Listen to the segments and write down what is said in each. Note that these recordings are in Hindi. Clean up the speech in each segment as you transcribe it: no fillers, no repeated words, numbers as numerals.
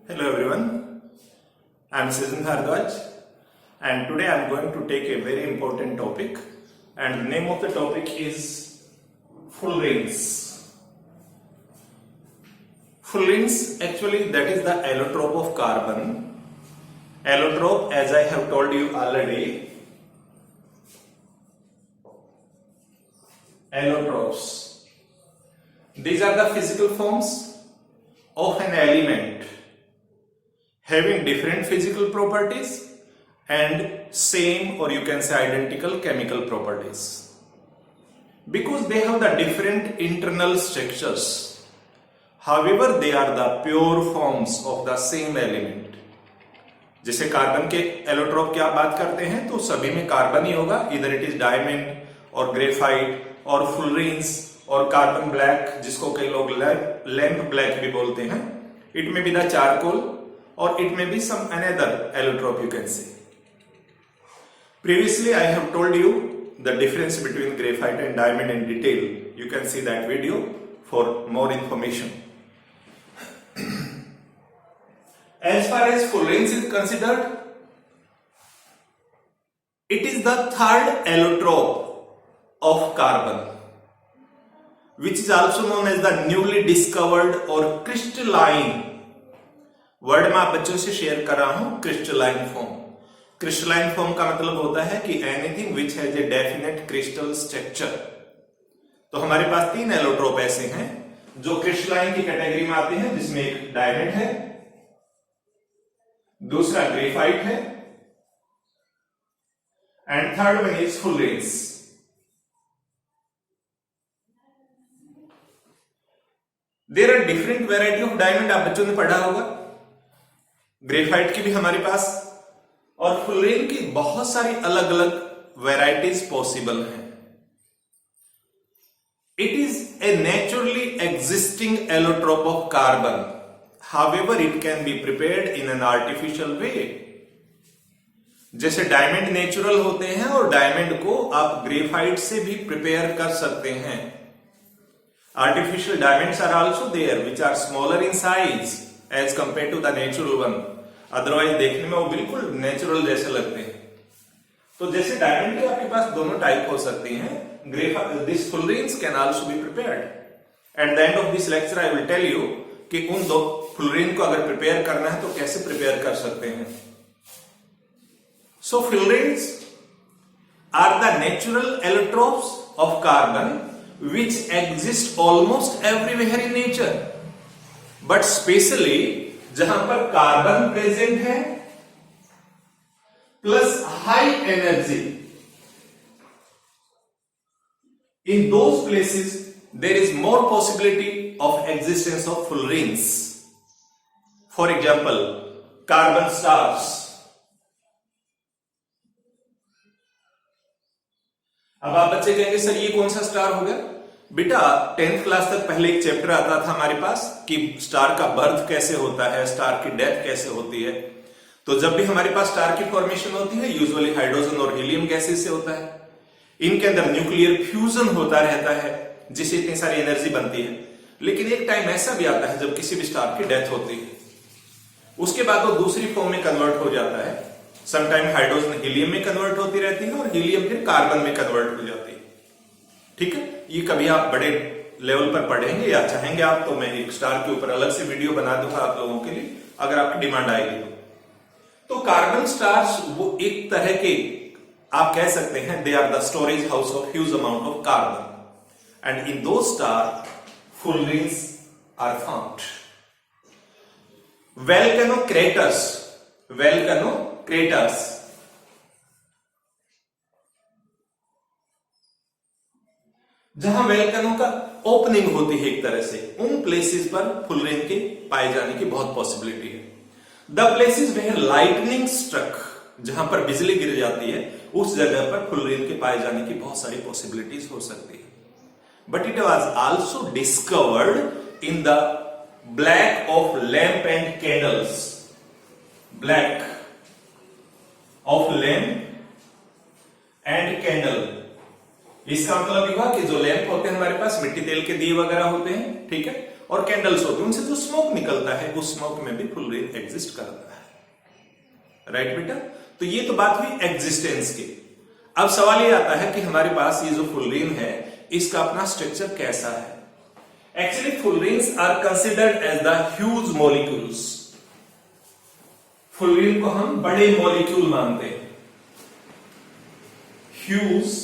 Hello everyone, I am Srijan Bharadwaj and today I am going to take a very important topic and the name of the topic is fullerenes. Fullerenes actually that is the allotrope of carbon. Allotrope, as I have told you already, allotropes. These are the physical forms of an element having different physical properties and same, or you can say identical, chemical properties. Because they have the different internal structures, however they are the pure forms of the same element. जैसे कार्बन के एलोट्रोप की आप बात करते हैं तो सभी में कार्बन ही होगा, इधर इट इज डायमंड और ग्रेफाइट और फुलरेन्स और कार्बन ब्लैक, जिसको कई लोग लैंप ब्लैक भी बोलते हैं. It may be the charcoal और it may be some another allotrope you can say. Previously I have told you the difference between graphite and diamond in detail. You can see that video for more information. As far as fullerenes is considered, it is the third allotrope of carbon, which is also known as the newly discovered or crystalline. Word मैं आप बच्चों से शेयर कर रहा हूं, क्रिस्टलाइन फॉर्म. क्रिस्टलाइन फॉर्म का मतलब होता है कि anything which has a definite crystal structure. तो हमारे पास तीन एलोट्रोप ऐसे हैं जो क्रिस्टलाइन की कैटेगरी में आते हैं, जिसमें एक डायमंड है, दूसरा ग्रेफाइट है and third one is fullerenes. There are different variety of diamond, आप बच्चों ने पढ़ा होगा. ग्रेफाइट की भी हमारे पास और फुलरेन की बहुत सारी अलग अलग वेराइटीज पॉसिबल हैं. It is a naturally existing allotrope of carbon, however it can be prepared in an artificial way. जैसे डायमंड नेचुरल होते हैं और डायमंड को आप ग्रेफाइट से भी प्रिपेयर कर सकते हैं. Artificial diamonds are also there which are smaller in size as compare to the natural one. Otherwise देखने में वो बिल्कुल नेचुरल जैसे लगते हैं. तो जैसे डायमंड के आपके पास दोनों टाइप हो सकती हैं, this fullerenes can also be prepared. At the end of this lecture I will tell you कि उन दो फुलरेन को अगर प्रिपेयर करना है तो कैसे प्रिपेयर कर सकते हैं. So fullerenes are the natural allotropes of carbon which exist almost everywhere in nature, but specially जहां पर कार्बन प्रेजेंट है plus high energy, in those places there is more possibility of existence of fullerenes. For example, carbon stars. अब आप बच्चे कहेंगे सर ये कौन सा स्टार हो गया? बेटा 10th क्लास तक पहले एक चैप्टर आता था हमारे पास कि स्टार का बर्थ कैसे होता है, स्टार की डेथ कैसे होती है. तो जब भी हमारे पास स्टार की फॉर्मेशन होती है यूजुअली हाइड्रोजन और हीलियम गैसेस से होता है. इनके अंदर न्यूक्लियर फ्यूजन होता रहता है जिससे इतनी सारी एनर्जी बनती है. लेकिन एक टाइम ऐसा भी आता है जब किसी भी स्टार की डेथ होती है, उसके बाद वो दूसरी फॉर्म में कन्वर्ट हो जाता है. समटाइम हाइड्रोजन हीलियम में कन्वर्ट होती रहती है और हीलियम फिर कार्बन में कन्वर्ट हो जाती है. ठीक है, ये कभी आप बड़े लेवल पर पढ़ेंगे या चाहेंगे आप तो मैं एक स्टार के ऊपर अलग से वीडियो बना दूंगा आप लोगों के लिए, अगर आपकी डिमांड आएगी तो. कार्बन स्टार्स वो एक तरह के आप कह सकते हैं they are the storage house of huge amount of carbon and in दो star fullerenes are found. Volcanoes जहां वेल्कनो का ओपनिंग होती है एक तरह से, उन प्लेसेस पर फुलरेन के पाए जाने की बहुत पॉसिबिलिटी है. The places where lightning struck, जहां पर बिजली गिर जाती है उस जगह पर फुलरेन के पाए जाने की बहुत सारी पॉसिबिलिटीज हो सकती है. But it was also discovered in the black of lamp and candles. Black of lamp and candle, इसका मतलब हुआ कि जो लैंप होते हैं हमारे पास मिट्टी तेल के दिए वगैरह होते हैं, ठीक है, और कैंडल्स होते हैं, उनसे जो स्मोक निकलता है उस स्मोक में भी फुलरेन एग्जिस्ट करता है। राइट बेटा, तो ये तो बात हुई एग्जिस्टेंस की। अब सवाल ये आता है कि हमारे पास ये जो फुलरेन है इसका अपना स्ट्रक्चर कैसा है। Actually fullerenes are considered as the huge molecules. Fullerene को हम बड़े मॉलिक्यूल मानते हैं, huge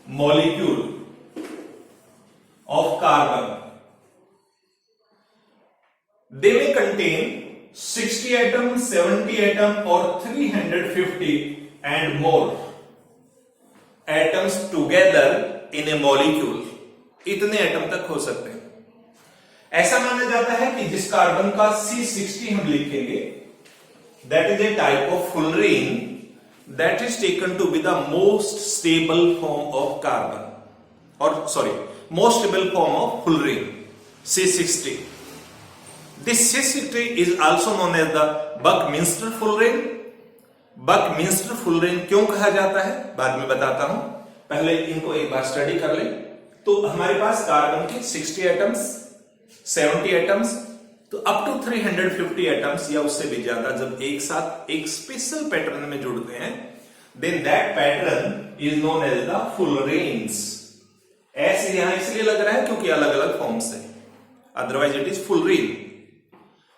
molecule of carbon. They may contain 60 atom, 70 atom or 350 and more atoms together in a molecule. इतने एटम तक हो सकते हैं। ऐसा माना जाता है कि जिस कार्बन का C60 हम लिखेंगे, that is a type of fullerene that is taken to be the most stable form of carbon, or sorry, most stable form of fullerene, C60. This C60 is also known as the Buckminster fullerene. Buckminster fullerene क्यों कहा जाता है बाद में बताता हूं, पहले इनको एक बार स्टडी कर लें। तो हमारे पास कार्बन के 60 एटम्स, 70 एटम्स, तो अप टू 350 एटम्स या उससे भी ज्यादा जब एक साथ एक स्पेशल पैटर्न में जुड़ते हैं, then that pattern is known as the fullerenes. ऐसे यहां इसलिए लग रहा है क्योंकि अलग अलग फॉर्म्स है, otherwise it is fullerene.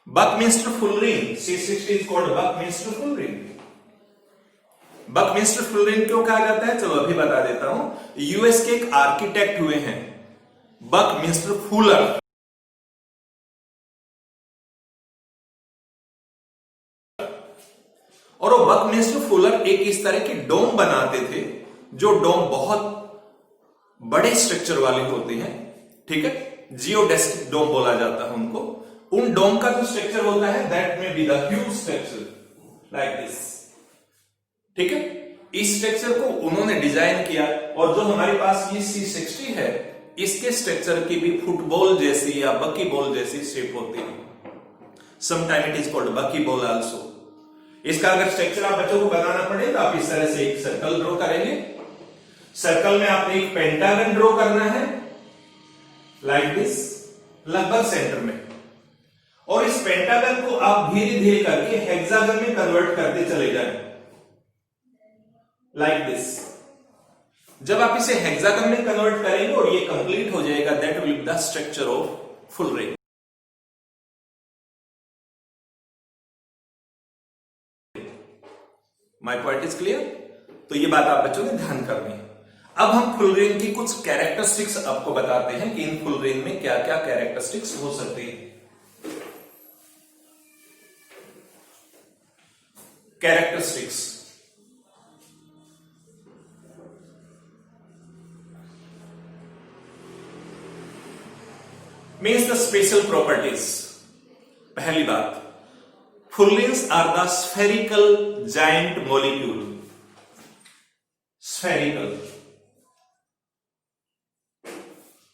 Buckminster fullerene, C60 is called Buckminster fullerene. Buckminster fullerene क्यों कहा जाता है, चलो अभी बता देता हूं। यूएस के एक आर्किटेक्ट हुए हैं बकमिंस्टर फुलर, और वो बकमिंस्टर फुलर एक इस तरह की डोम बनाते थे जो डोम बहुत बड़े स्ट्रक्चर वाले होते हैं, ठीक है, जियोडेस्टिक डोम बोला जाता है उनको। उन डोम का जो स्ट्रक्चर होता है दैट में be the huge structure like this, ठीक है। इस स्ट्रक्चर को उन्होंने डिजाइन किया, और जो हमारे पास ये C60 है इसके स्ट्रक्चर की भी फुटबॉल जैसी या बकी बॉल जैसी शेप होती है। समटाइम इट इज कॉल्ड बकी बॉल आल्सो। इसका अगर स्ट्रक्चर आप बच्चों को बनाना पड़े तो आप इस तरह से एक सर्कल ड्रॉ करेंगे, सर्कल में आपने एक पेंटागन ड्रॉ करना है लाइक दिस, लगभग सेंटर में, और इस पेंटागन को आप धीरे धीरे करके हेक्सागन में कन्वर्ट करते चले जाएं लाइक दिस। जब आप इसे हेक्सागन में कन्वर्ट करेंगे और ये कंप्लीट हो जाएगा, that will be the structure of fullerene. My point is clear. तो ये बात आप बच्चों ने ध्यान करनी है। अब हम फुलरेन की कुछ कैरेक्टरिस्टिक्स आपको बताते हैं कि इन फुलरेन में क्या क्या कैरेक्टरिस्टिक्स हो सकती है। Characteristics means the special properties. पहली बात, fullerenes are the spherical giant molecule. Spherical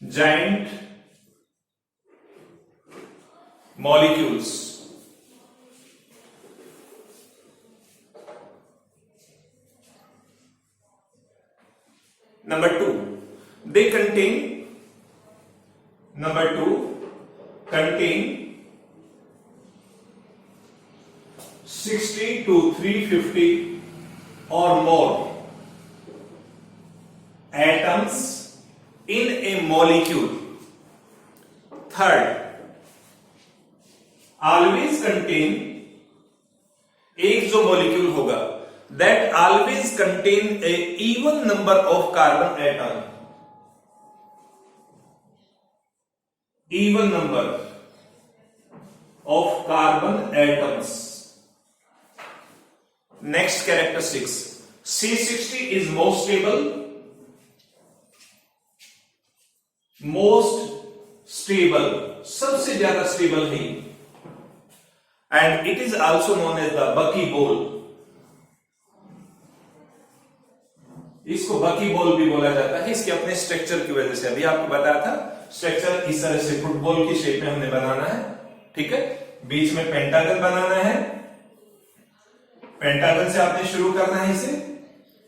giant molecules. Number two, they contain 60 to 350 or more atoms in a molecule. Third, always contain, एक जो मॉलिक्यूल होगा that always contain a even number of carbon atom, even number of carbon atoms. Next characteristics, C60 is most stable, सबसे ज्यादा स्टेबल है, and it is also known as the buckyball. इसको बकी बॉल भी बोला जाता है, इसके अपने स्ट्रक्चर की वजह से। अभी आपको बताया था स्ट्रक्चर इस तरह से फुटबॉल की शेप में हमने बनाना है, ठीक है। बीच में पेंटागन बनाना है, पेंटागन से आपने शुरू करना है इसे,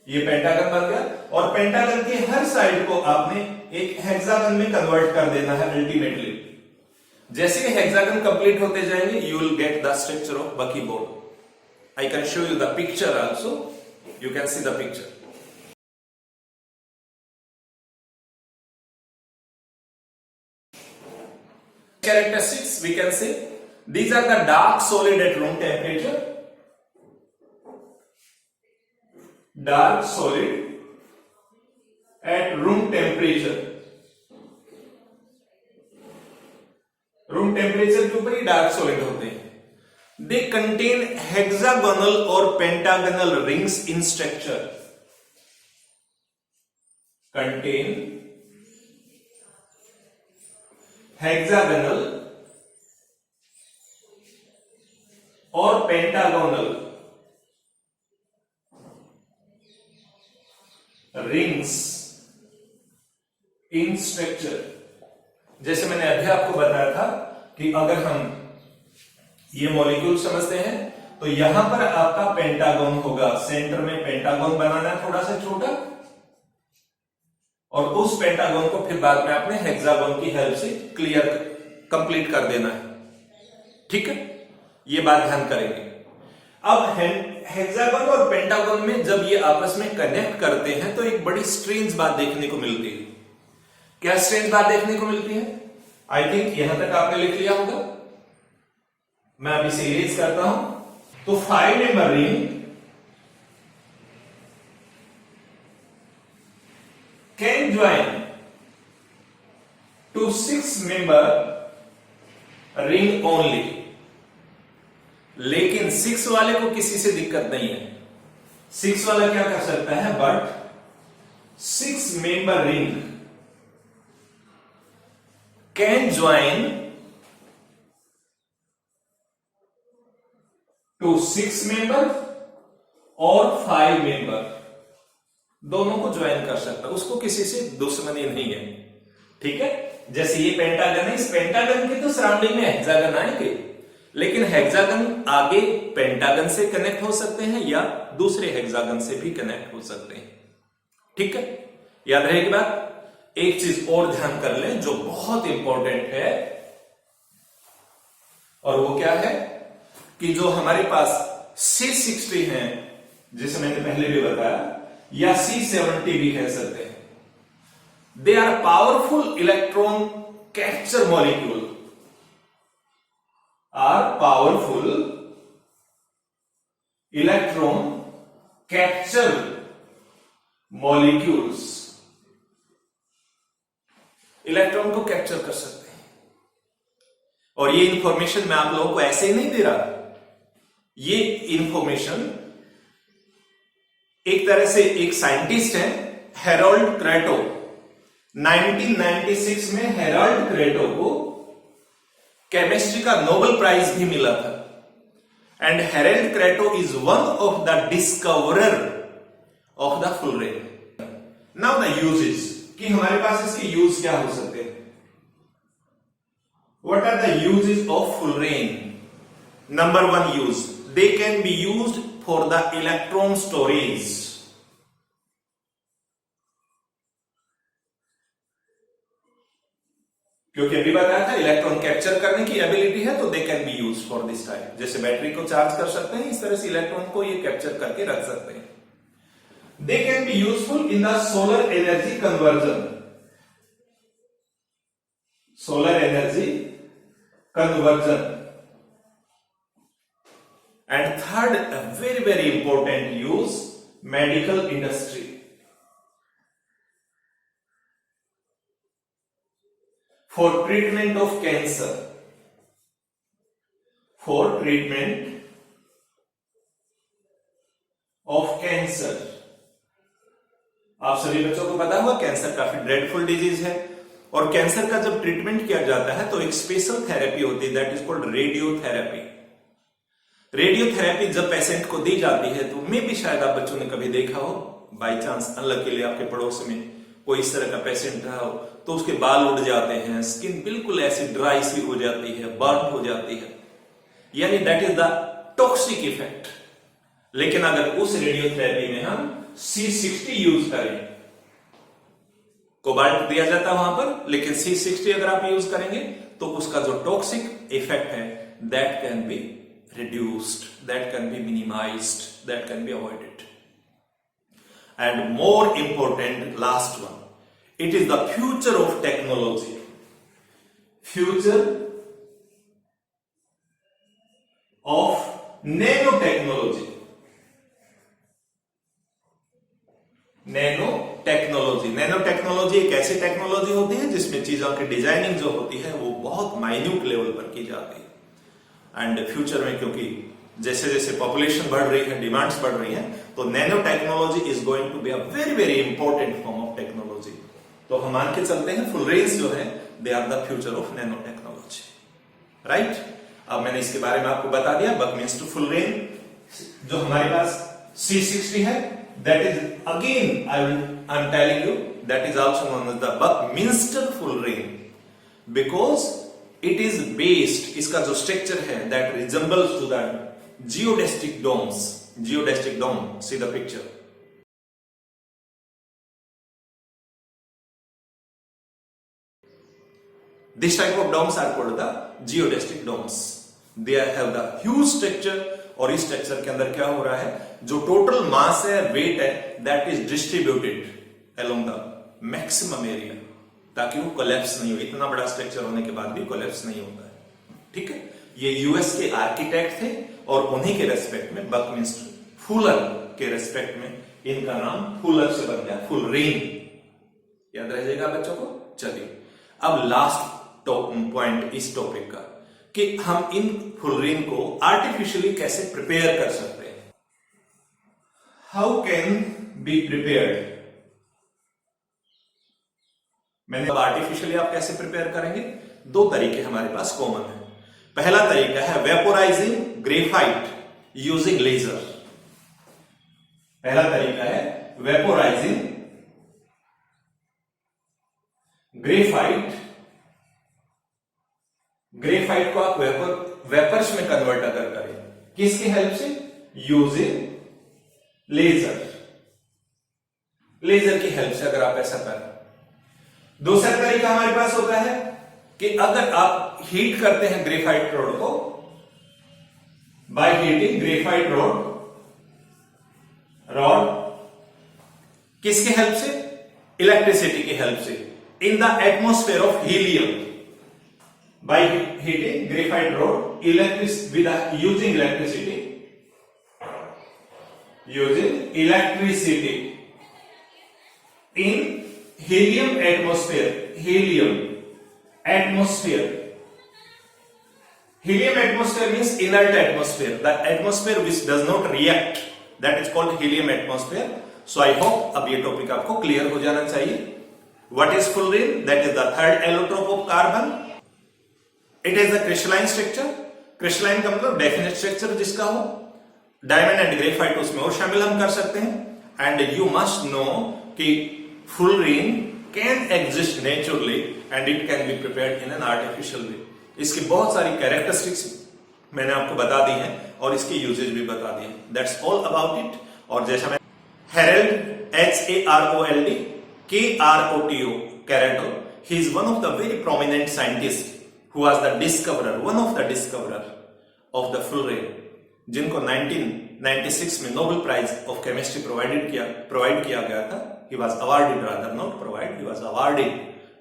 ये पेंटागन बन गया, और पेंटागन के हर साइड को आपने एक हेक्सागन में कन्वर्ट कर देना है अल्टीमेटली। जैसे ही हेक्सागन कंप्लीट होते जाएंगे you will get the structure of buckyball. I can show you the picture also, you can see the picture. Characteristics we can say these are the dark solid at room temperature, dark solid at room temperature, room temperature के ऊपर ही डार्क सॉलिड होते हैं। दे कंटेन हेक्सागोनल और पेंटागोनल रिंग्स इन स्ट्रक्चर, कंटेन हेक्सागोनल और पेंटागोनल रिंग्स इन स्ट्रक्चर। जैसे मैंने अभी आपको बताया था कि अगर हम ये मॉलिक्यूल समझते हैं तो यहां पर आपका पेंटागन होगा, सेंटर में पेंटागन बनाना है थोड़ा सा छोटा, और उस पेंटागन को फिर बाद में आपने हेक्सागन की हेल्प से क्लियर कंप्लीट कर देना है। ठीक है, ये बात ध्यान करेंगे। अब हेक्सागन और पेंटागन में जब ये आपस में कनेक्ट करते हैं तो एक बड़ी स्ट्रेंज बात देखने को मिलती है। क्या स्ट्रेंज बात देखने को मिलती है? आई थिंक यहां तक आपने लिख लिया होगा, मैं अभी से इरेज करता हूं। तो 5 member ring can join to 6 member ring only, लेकिन 6 वाले को किसी से दिक्कत नहीं है। 6 वाला क्या कर सकता है, but 6 member ring can join to 6 member और 5 मेंबर, दोनों को ज्वाइन कर सकता है, उसको किसी से दुश्मनी नहीं है। ठीक है, जैसे ये पेंटागन है, इस पेंटागन के तो सराउंडिंग में हेक्सागन आएंगे, लेकिन हेक्सागन आगे पेंटागन से कनेक्ट हो सकते हैं या दूसरे हेक्सागन से भी कनेक्ट हो सकते हैं। ठीक है, याद रहेगी बात। एक चीज और ध्यान कर लें जो बहुत इंपॉर्टेंट है, और वो क्या है कि जो हमारे पास C60 है, जिसे मैंने पहले भी बताया, या C70 भी कह सकते हैं, they are powerful electron capture molecule, are powerful electron capture molecules, electron को कैप्चर कर सकते हैं। और ये इंफॉर्मेशन मैं आप लोगों को ऐसे ही नहीं दे रहा, ये इंफॉर्मेशन एक तरह से एक साइंटिस्ट है हेरोल्ड क्रेटो, 1996 में हेरोल्ड क्रेटो को केमिस्ट्री का नोबेल प्राइज भी मिला था। And Harold Kroto is one of the discoverer of the fullerene. Now the uses, कि हमारे पास इसके यूज क्या हो सकते हैं। What are the uses of fullerene? Number 1 use, they can be used for the electron storage. क्योंकि अभी बताया था इलेक्ट्रॉन कैप्चर करने की एबिलिटी है, तो they can be use for this type. जैसे बैटरी को चार्ज कर सकते हैं, इस तरह से इलेक्ट्रॉन को ये कैप्चर करके रख सकते हैं। They can be useful in the solar energy conversion. Solar energy conversion. And third, a very, very important use, medical industry. For treatment of cancer. For treatment of cancer. आप सभी बच्चों को पता होगा कैंसर काफी ड्रेडफुल डिजीज है, और कैंसर का जब ट्रीटमेंट किया जाता है तो एक स्पेशल थेरेपी होती है, that is called radiotherapy. Radiotherapy जब पेशेंट को दी जाती है, तो मे भी शायद आप बच्चों ने कभी देखा हो, बाई चांस अनलकीली आपके पड़ोस में कोई इस तरह का पेशेंट रहा हो, तो उसके बाल उड़ जाते हैं, स्किन बिल्कुल ऐसी ड्राई सी हो जाती है, बर्न हो जाती है, यानी that is the toxic effect. लेकिन अगर उस रेडियोथेरेपी में हम C60 यूज करें, कोबाल्ट दिया जाता है वहां पर, लेकिन C60 अगर आप यूज करेंगे तो उसका जो टॉक्सिक इफेक्ट है that can be reduced, that can be minimized, that can be avoided. And more important, last one, it is the future of technology. Future of nanotechnology. Nanotechnology एक ऐसी टेक्नोलॉजी होती है जिसमें चीजों की डिजाइनिंग जो होती है वो बहुत माइन्यूट लेवल पर की जाती है। एंड फ्यूचर में क्योंकि जैसे जैसे पॉपुलेशन बढ़ रही है, डिमांड्स बढ़ रही हैं, तो nano technology is going to be a very very important form of technology. तो हम मान के चलते हैं फुल रेंज जो है they are the future of nano technology, right. अब मैंने इसके बारे में आपको बता दिया। बकमिंस्टर फुल रेंज जो हमारे पास C60 है, that is again I am telling you that is also known as the buckminsterfullerene because it is based, इसका जो स्ट्रक्चर है that resembles to that geodesic domes. Geodesic dome, see the picture. This type of domes are called the geodesic domes. They have the huge structure, और इस स्ट्रक्चर के अंदर क्या हो रहा है, जो टोटल मास है, वेट है, that is distributed along the maximum area, ताकि वो कोलैप्स नहीं हो। इतना बड़ा स्ट्रक्चर होने के बाद भी कोलैप्स नहीं होता है, ठीक है। ये यूएस के आर्किटेक्ट थे और उन्हीं के रेस्पेक्ट में बकमिंस्टर फुलर के रेस्पेक्ट में इनका नाम फुलर से बन गया, फुल रेन। याद रह जाएगा बच्चों को। चलिए अब लास्ट पॉइंट इस टॉपिक का कि हम इन फुल रेन को आर्टिफिशियली कैसे प्रिपेयर कर सकते हैं। How can be prepared. मैंने आर्टिफिशियली आप कैसे प्रिपेयर करेंगे, दो तरीके हमारे पास कॉमन है। पहला तरीका है वेपोराइजिंग ग्रेफाइट यूजिंग लेजर। पहला तरीका है वेपोराइजिंग ग्रेफाइट। ग्रेफाइट को आप वेपर्स में कन्वर्ट अगर करें, किसकी हेल्प से, यूजिंग लेजर। लेजर की हेल्प से अगर आप ऐसा करें। दूसरा तरीका हमारे पास होता है कि अगर आप हीट करते हैं ग्रेफाइट रोड को बाय हीटिंग ग्रेफाइट रॉड किसकी हेल्प से, इलेक्ट्रिसिटी की हेल्प से, in the atmosphere of helium. By heating graphite road using electricity in helium atmosphere means inert atmosphere, the atmosphere which does not react, that is called helium atmosphere. So I hope अब ये टॉपिक आपको क्लियर हो जाना चाहिए। What is fullerene? That is the third allotrope of carbon. It is a crystalline structure. crystalline का मतलब डेफिनेट स्ट्रक्चर जिसका हो। डायमंड एंड ग्रेफाइट उसमें और शामिल हम कर सकते हैं। एंड यू मस्ट नो कि fullerene can exist naturally and it can be prepared in an artificial way. इसकी बहुत सारी कैरेक्टरिस्टिक्स मैंने आपको बता दी हैं और इसकी यूजेज भी बता दी हैं। That's all about it. और जैसा मैं Harold Harold K-R-O-T-O Karato, he is one of the very prominent scientists who was the discoverer, one of the discoverer of the fullerene, जिनको 1996 में Nobel prize of chemistry provide किया गया था। He was awarded, rather not provide, he was awarded,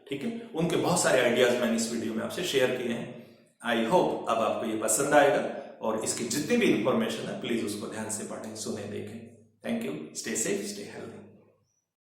ठीक है। उनके बहुत सारे आइडियाज मैंने इस वीडियो में आपसे शेयर किए हैं। आई होप अब आपको ये पसंद आएगा और इसकी जितनी भी इंफॉर्मेशन है प्लीज उसको ध्यान से पढ़ें, सुने, देखें। Thank you. Stay safe, stay healthy.